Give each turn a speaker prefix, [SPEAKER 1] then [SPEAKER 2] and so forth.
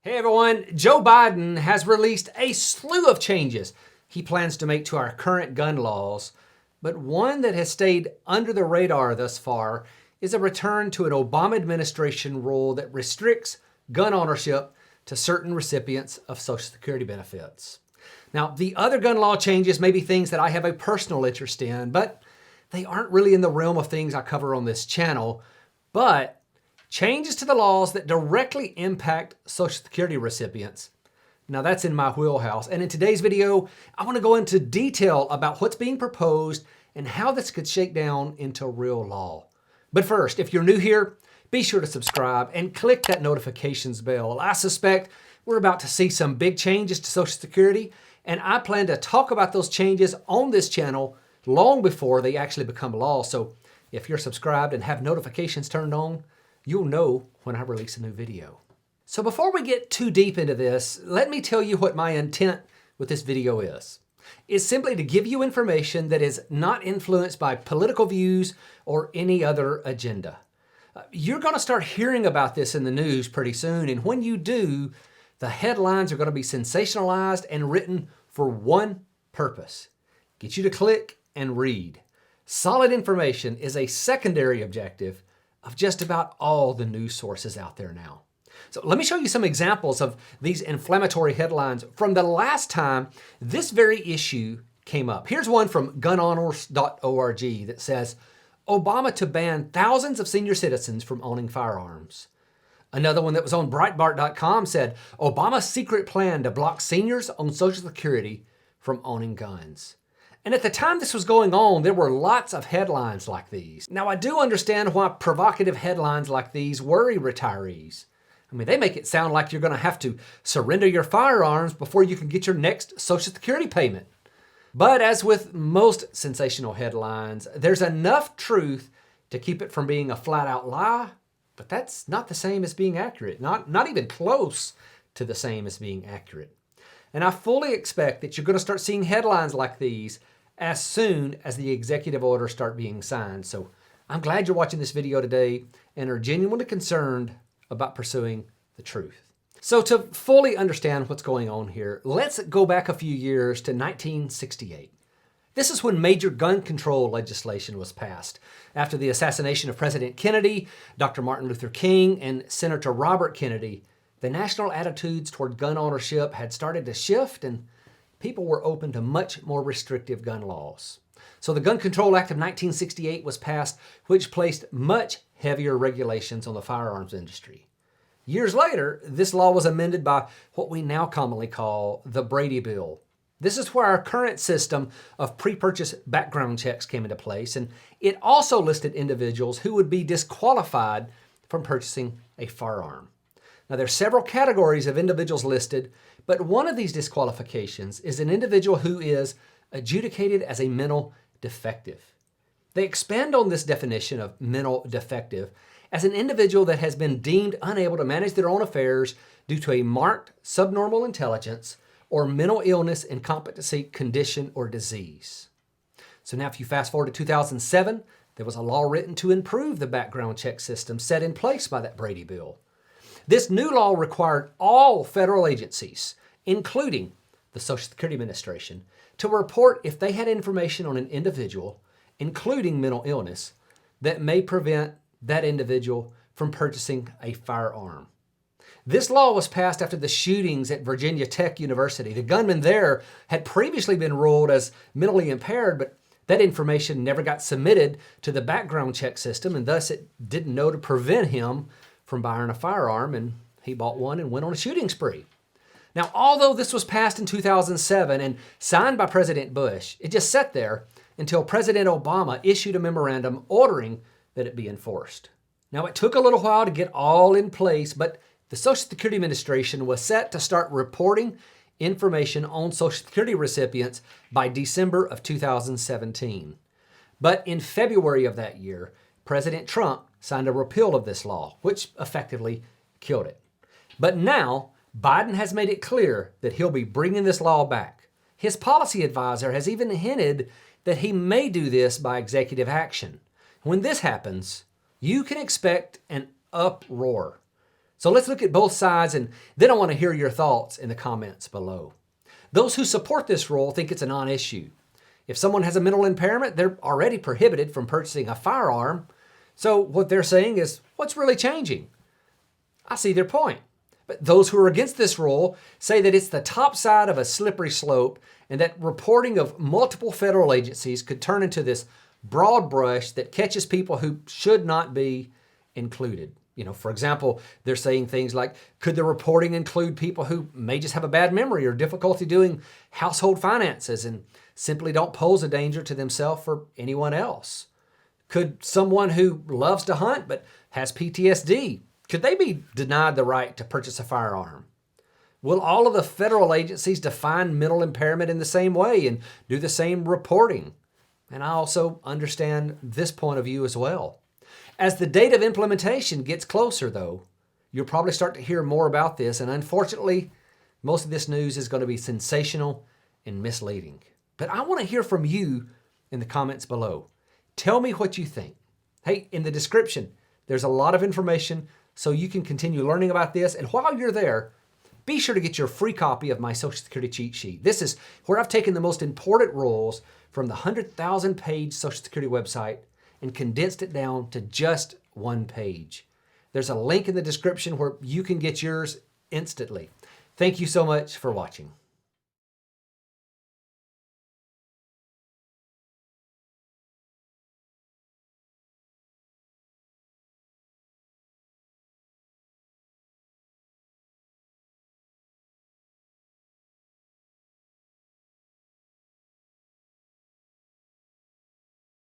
[SPEAKER 1] Hey everyone, Joe Biden has released a slew of changes he plans to make to our current gun laws, but one that has stayed under the radar thus far is a return to an Obama administration rule that restricts gun ownership to certain recipients of Social Security benefits. Now, the other gun law changes may be things that I have a personal interest in, but they aren't really in the realm of things I cover on this channel. But changes to the laws that directly impact Social Security recipients. Now that's in my wheelhouse. And in today's video, I want to go into detail about what's being proposed and how this could shake down into real law. But first, if you're new here, be sure to subscribe and click that notifications bell. I suspect we're about to see some big changes to Social Security, and I plan to talk about those changes on this channel long before they actually become law. So if you're subscribed and have notifications turned on, you'll know when I release a new video. So before we get too deep into this, let me tell you what my intent with this video is. It's simply to give you information that is not influenced by political views or any other agenda. You're going to start hearing about this in the news pretty soon, and when you do, the headlines are going to be sensationalized and written for one purpose: get you to click and read. Solid information is a secondary objective of just about all the news sources out there now. So let me show you some examples of these inflammatory headlines from the last time this very issue came up. Here's one from gunowners.org that says, "Obama to ban thousands of senior citizens from owning firearms." Another one that was on Breitbart.com said, "Obama's secret plan to block seniors on Social Security from owning guns." And at the time this was going on, there were lots of headlines like these. Now, I do understand why provocative headlines like these worry retirees. I mean, they make it sound like you're going to have to surrender your firearms before you can get your next Social Security payment. But as with most sensational headlines, there's enough truth to keep it from being a flat-out lie, but that's not the same as being accurate, not even close to the same as being accurate. And I fully expect that you're going to start seeing headlines like these as soon as the executive orders start being signed. So I'm glad you're watching this video today and are genuinely concerned about pursuing the truth. So to fully understand what's going on here, let's go back a few years to 1968. This is when major gun control legislation was passed. After the assassination of President Kennedy, Dr. Martin Luther King, and Senator Robert Kennedy, the national attitudes toward gun ownership had started to shift, and people were open to much more restrictive gun laws. So the Gun Control Act of 1968 was passed, which placed much heavier regulations on the firearms industry. Years later, this law was amended by what we now commonly call the Brady Bill. This is where our current system of pre-purchase background checks came into place, and it also listed individuals who would be disqualified from purchasing a firearm. Now, there are several categories of individuals listed, but one of these disqualifications is an individual who is adjudicated as a mental defective. They expand on this definition of mental defective as an individual that has been deemed unable to manage their own affairs due to a marked subnormal intelligence or mental illness, incompetency, condition, or disease. So now if you fast forward to 2007, there was a law written to improve the background check system set in place by that Brady Bill. This new law required all federal agencies, including the Social Security Administration, to report if they had information on an individual, including mental illness, that may prevent that individual from purchasing a firearm. This law was passed after the shootings at Virginia Tech University. The gunman there had previously been ruled as mentally impaired, but that information never got submitted to the background check system, and thus it didn't know to prevent him from buying a firearm, and he bought one and went on a shooting spree. Now, although this was passed in 2007 and signed by President Bush, it just sat there until President Obama issued a memorandum ordering that it be enforced. Now, it took a little while to get all in place, but the Social Security Administration was set to start reporting information on Social Security recipients by December of 2017. But in February of that year, President Trump signed a repeal of this law, which effectively killed it. But now, Biden has made it clear that he'll be bringing this law back. His policy advisor has even hinted that he may do this by executive action. When this happens, you can expect an uproar. So let's look at both sides, and then I want to hear your thoughts in the comments below. Those who support this rule think it's a non-issue. If someone has a mental impairment, they're already prohibited from purchasing a firearm. So what they're saying is, what's really changing? I see their point. But those who are against this rule say that it's the top side of a slippery slope and that reporting of multiple federal agencies could turn into this broad brush that catches people who should not be included. For example, they're saying things like, could the reporting include people who may just have a bad memory or difficulty doing household finances and simply don't pose a danger to themselves or anyone else? Could someone who loves to hunt but has PTSD, could they be denied the right to purchase a firearm? Will all of the federal agencies define mental impairment in the same way and do the same reporting? And I also understand this point of view as well. As the date of implementation gets closer, though, you'll probably start to hear more about this, and unfortunately, most of this news is going to be sensational and misleading. But I want to hear from you in the comments below. Tell me what you think. Hey, in the description, there's a lot of information so you can continue learning about this, and while you're there, be sure to get your free copy of my Social Security cheat sheet. This is where I've taken the most important rules from the 100,000-page Social Security website and condensed it down to just one page. There's a link in the description where you can get yours instantly. Thank you so much for watching.